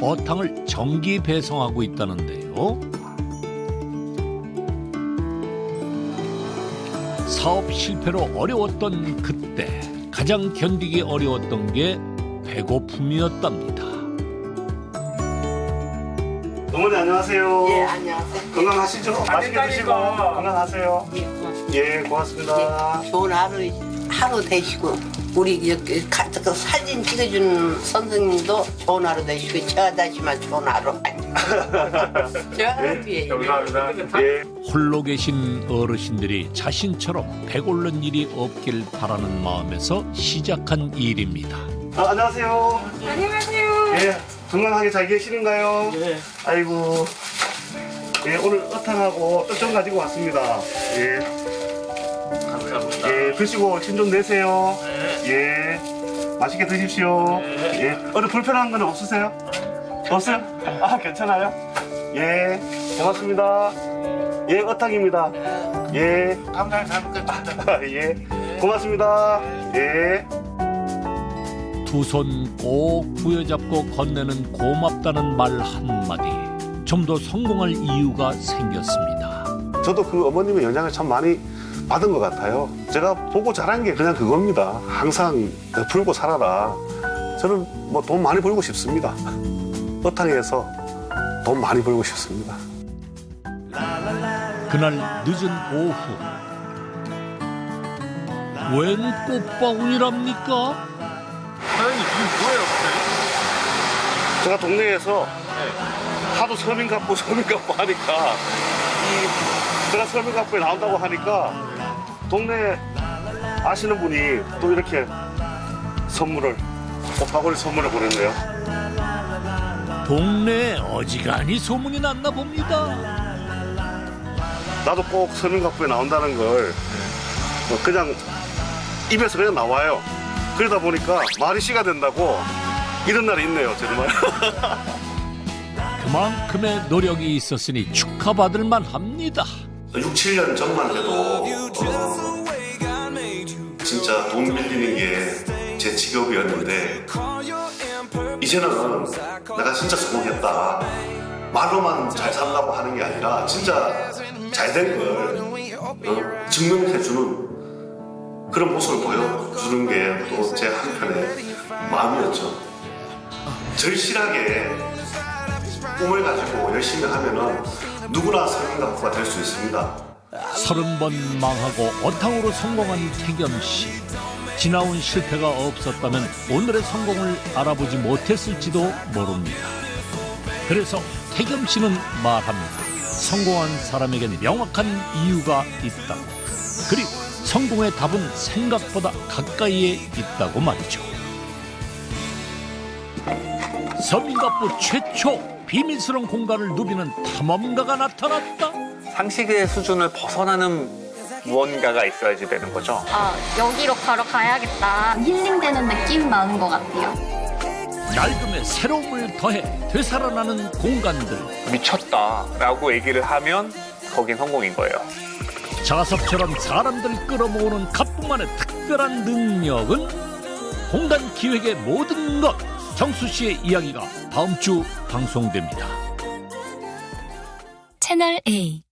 어탕을 정기 배송하고 있다는데요. 사업 실패로 어려웠던 그때 가장 견디기 어려웠던 게 배고픔이었답니다. 어머니 안녕하세요. 예, 안녕하세요. 건강하시죠? 맛있게 드시고 건강하세요. 예, 고맙습니다. 좋은 하루 되시고 우리 이렇게 사진 찍어준 선생님도 좋은 하루 되시고 저 아저씨만 좋은 하루. 저 하루예요. 감사합니다. 예. 홀로 계신 어르신들이 자신처럼 배고른 일이 없길 바라는 마음에서 시작한 일입니다. 안녕하세요. 안녕하세요. 예, 건강하게 잘 계시는가요? 예. 아이고. 예, 오늘 어탕하고 떡좀 가지고 왔습니다. 예. 감사합니다. 예, 드시고 침 좀 내세요. 예. 맛있게 드십시오. 예. 어디 불편한 건 없으세요? 없어요? 괜찮아요? 예. 고맙습니다. 예, 어탕입니다. 예. 감사히 잘 먹겠습니다. 예. 고맙습니다. 예. 두 손 꼭 부여잡고 건네는 고맙다는 말 한마디. 좀 더 성공할 이유가 생겼습니다. 저도 그 어머님의 영향을 참 많이 받은 것 같아요. 제가 보고 자란 게 그냥 그겁니다. 항상 풀고 살아라. 저는 뭐 돈 많이 벌고 싶습니다. 어탕에서 돈 많이 벌고 싶습니다. 그날 늦은 오후 웬 꽃바구니랍니까? 사장님 이게 뭐예요? 제가 동네에서 하도 서민갑부 하니까 제가 서민갑부에 나온다고 하니까 동네 아시는 분이 또 이렇게 꽃바구니 선물을 보냈네요. 동네에 어지간히 소문이 났나 봅니다. 나도 꼭 서민갑부에 나온다는 걸 그냥 입에서 그냥 나와요. 그러다 보니까 말이 씨가 된다고 이런 날이 있네요, 정말. 그만큼의 노력이 있었으니 축하받을 만합니다. 6, 7년 전만 해도 진짜 돈 빌리는 게 제 직업이었는데 이제는 내가 진짜 성공했다. 말로만 잘 살라고 하는 게 아니라 진짜 잘 된 걸 증명해주는 그런 모습을 보여주는 게 또 제 한편의 마음이었죠. 절실하게 꿈을 가지고 열심히 하면은 누구나 서민갑부가 될 수 있습니다. 30번 망하고 어탕으로 성공한 태겸 씨. 지나온 실패가 없었다면 오늘의 성공을 알아보지 못했을지도 모릅니다. 그래서 태겸 씨는 말합니다. 성공한 사람에겐 명확한 이유가 있다고. 그리고 성공의 답은 생각보다 가까이에 있다고 말이죠. 서민갑부 최초 비밀스러운 공간을 누비는 탐험가가 나타났다. 상식의 수준을 벗어나는 무언가가 있어야지 되는 거죠. 여기로 바로 가야겠다. 힐링되는 느낌 나는 것 같아요. 낡음에 새로움을 더해 되살아나는 공간들. 미쳤다라고 얘기를 하면 거긴 성공인 거예요. 자석처럼 사람들 끌어모으는 갑부만의 특별한 능력은 공간 기획의 모든 것. 정수 씨의 이야기가 다음 주 방송됩니다. 채널 A